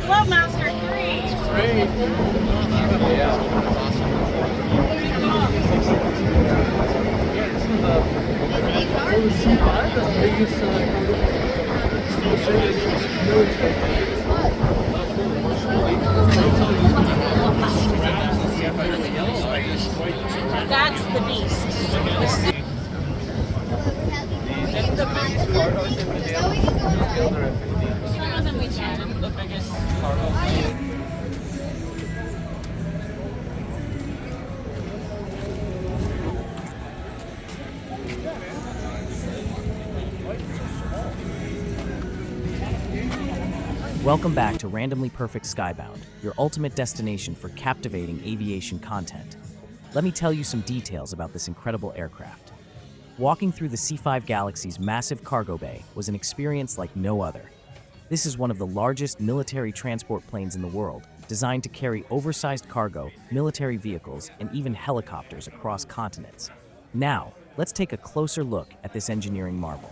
Globemaster III. Great. Yeah. So the C-5, that's the biggest That's the beast. Smaller than we can. The biggest cargo. Welcome back to Randomly Perfect Skybound, your ultimate destination for captivating aviation content. Let me tell you some details about this incredible aircraft. Walking through the C-5 Galaxy's massive cargo bay was an experience like no other. This is one of the largest military transport planes in the world, designed to carry oversized cargo, military vehicles, and even helicopters across continents. Now, let's take a closer look at this engineering marvel.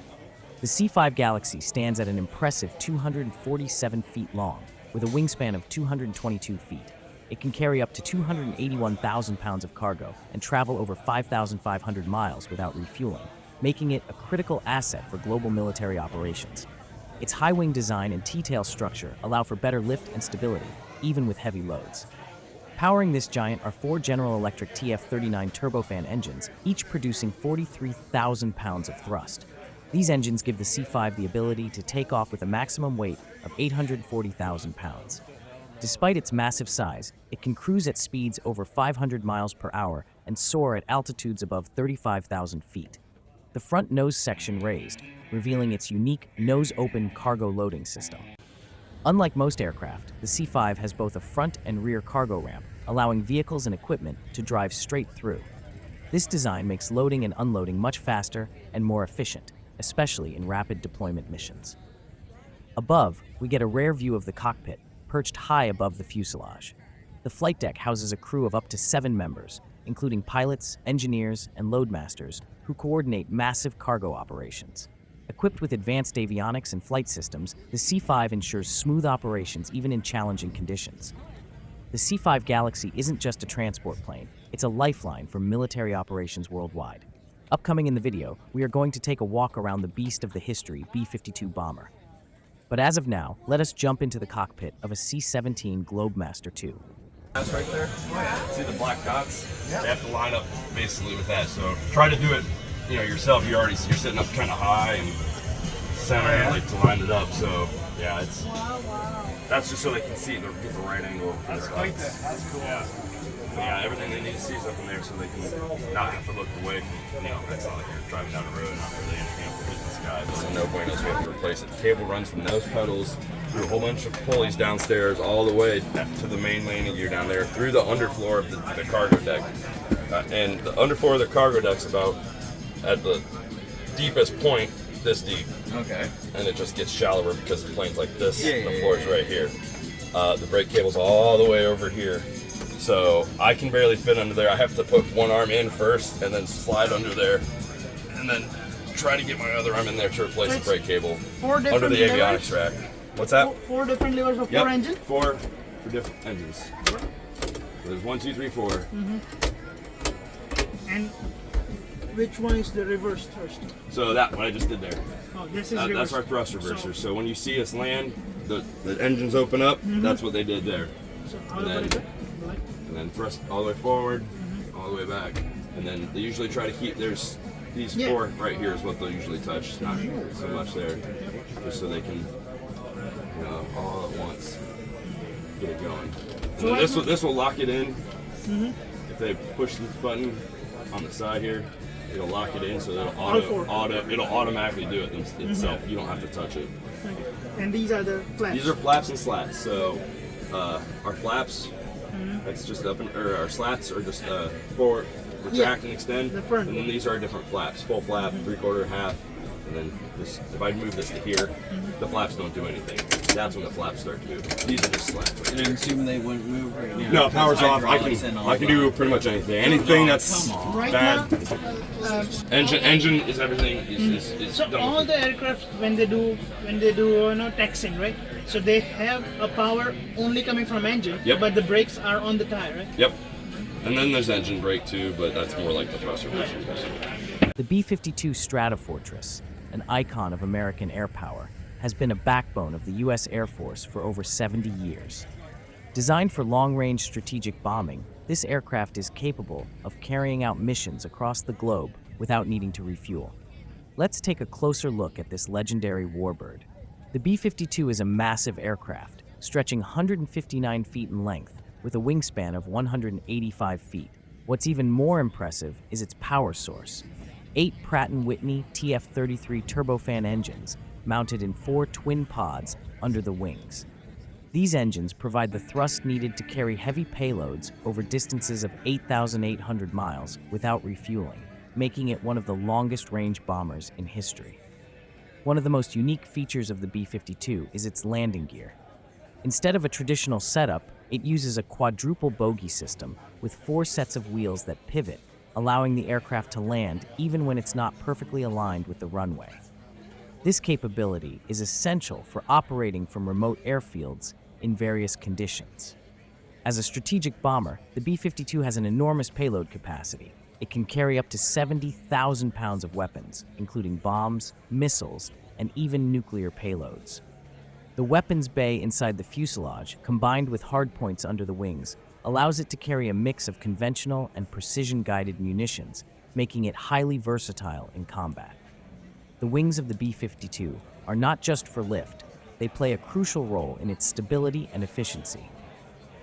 The C-5 Galaxy stands at an impressive 247 feet long, with a wingspan of 222 feet. It can carry up to 281,000 pounds of cargo and travel over 5,500 miles without refueling, making it a critical asset for global military operations. Its high-wing design and T-tail structure allow for better lift and stability, even with heavy loads. Powering this giant are four General Electric TF39 turbofan engines, each producing 43,000 pounds of thrust. These engines give the C-5 the ability to take off with a maximum weight of 840,000 pounds. Despite its massive size, it can cruise at speeds over 500 miles per hour and soar at altitudes above 35,000 feet. The front nose section raised, revealing its unique nose-open cargo loading system. Unlike most aircraft, the C-5 has both a front and rear cargo ramp, allowing vehicles and equipment to drive straight through. This design makes loading and unloading much faster and more efficient, especially in rapid deployment missions. Above, we get a rare view of the cockpit, perched high above the fuselage. The flight deck houses a crew of up to 7 members, including pilots, engineers, and loadmasters, who coordinate massive cargo operations. Equipped with advanced avionics and flight systems, the C-5 ensures smooth operations even in challenging conditions. The C-5 Galaxy isn't just a transport plane, it's a lifeline for military operations worldwide. Upcoming in the video, we are going to take a walk around the beast of the history B-52 bomber. But as of now, let us jump into the cockpit of a C-17 Globemaster II. That's right there. Oh yeah. See the black dots? Yeah. They have to line up basically with that. So try to do it, yourself. You're sitting up kind of high and center, like to line it up. So yeah, it's that's just so they can see get the right angle. That's quite that's cool. Yeah. Yeah, everything they need to see is up in there, so they can not have to look away from, it's not like you're driving down the road and not really anything up in the sky. This is no point else we have to replace it. The cable runs from those pedals through a whole bunch of pulleys downstairs all the way to the main landing gear down there, through the underfloor of the cargo deck. And the underfloor of the cargo deck's about at the deepest point, this deep. Okay. And it just gets shallower because the plane's like this, and the floor is right here. The brake cable's all the way over here. So I can barely fit under there. I have to put one arm in first and then slide under there and then try to get my other arm in there to replace the brake cable under the avionics rack. What's that? Four different levers for 4 engines? 4 for different engines. So there's 1, 2, 3, 4. Mm-hmm. And which one is the reverse thrust? So that what I just did there. Oh, this is reverse. That's our thrust reverser. So when you see us land, the engines open up. That's what they did there. So and then thrust all the way forward, all the way back, and then they usually try to keep these 4 right here is what they'll usually touch, not so much there, just so they can all at once get it going. And then this will lock it in. If they push this button on the side here, it'll lock it in, so it'll automatically do it itself. You don't have to touch it. And these are the flaps. These are flaps and slats. So our flaps. That's just our slats are just forward, retract and extend, and then these are different flaps: full flap, 3/4, half, and then if I move this to here, the flaps don't do anything. that's when the flaps start to move. These are just slats. And I'm assuming they wouldn't move right now. No, power's off. I Hydraulics and all can that. do pretty much anything. Anything that's Right bad. now, Engine is everything. Is so done all with the aircraft when they do taxiing, right? So they have a power only coming from engine, Yep. but the brakes are on the tire, right? Yep. And then there's engine brake too, but that's more like the thruster version. The B-52 Stratofortress, an icon of American air power, has been a backbone of the U.S. Air Force for over 70 years. Designed for long-range strategic bombing, this aircraft is capable of carrying out missions across the globe without needing to refuel. Let's take a closer look at this legendary warbird. The B-52 is a massive aircraft, stretching 159 feet in length, with a wingspan of 185 feet. What's even more impressive is its power source. 8 Pratt & Whitney TF-33 turbofan engines mounted in 4 twin pods under the wings. These engines provide the thrust needed to carry heavy payloads over distances of 8,800 miles without refueling, making it one of the longest-range bombers in history. One of the most unique features of the B-52 is its landing gear. Instead of a traditional setup, it uses a quadruple bogey system with 4 sets of wheels that pivot, allowing the aircraft to land even when it's not perfectly aligned with the runway. This capability is essential for operating from remote airfields in various conditions. As a strategic bomber, the B-52 has an enormous payload capacity. It can carry up to 70,000 pounds of weapons, including bombs, missiles, and even nuclear payloads. The weapons bay inside the fuselage, combined with hardpoints under the wings, allows it to carry a mix of conventional and precision-guided munitions, making it highly versatile in combat. The wings of the B-52 are not just for lift, they play a crucial role in its stability and efficiency.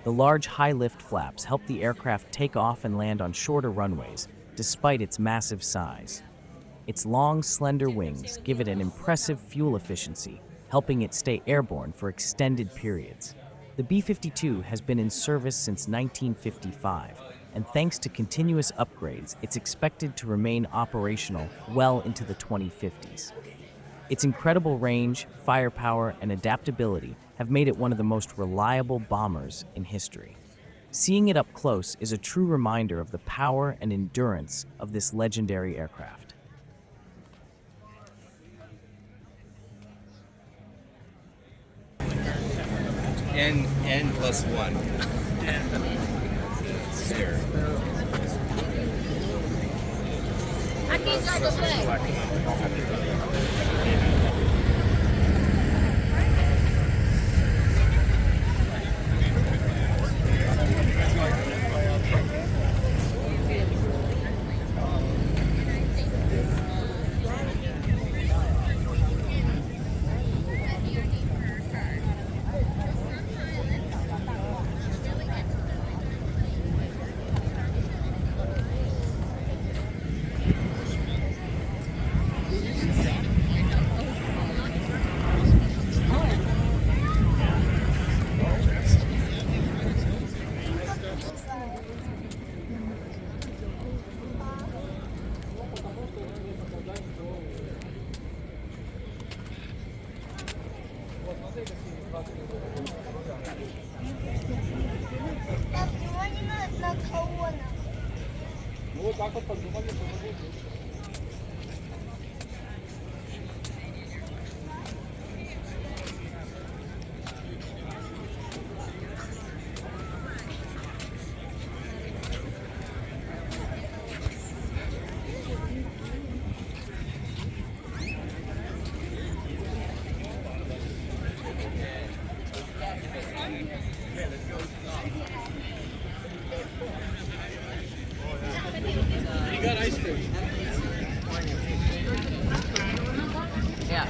The large high-lift flaps help the aircraft take off and land on shorter runways, despite its massive size. Its long, slender wings give it an impressive fuel efficiency, helping it stay airborne for extended periods. The B-52 has been in service since 1955, and thanks to continuous upgrades, it's expected to remain operational well into the 2050s. Its incredible range, firepower, and adaptability have made it one of the most reliable bombers in history. Seeing it up close is a true reminder of the power and endurance of this legendary aircraft. N plus 1. Sure. These are the way. Yeah.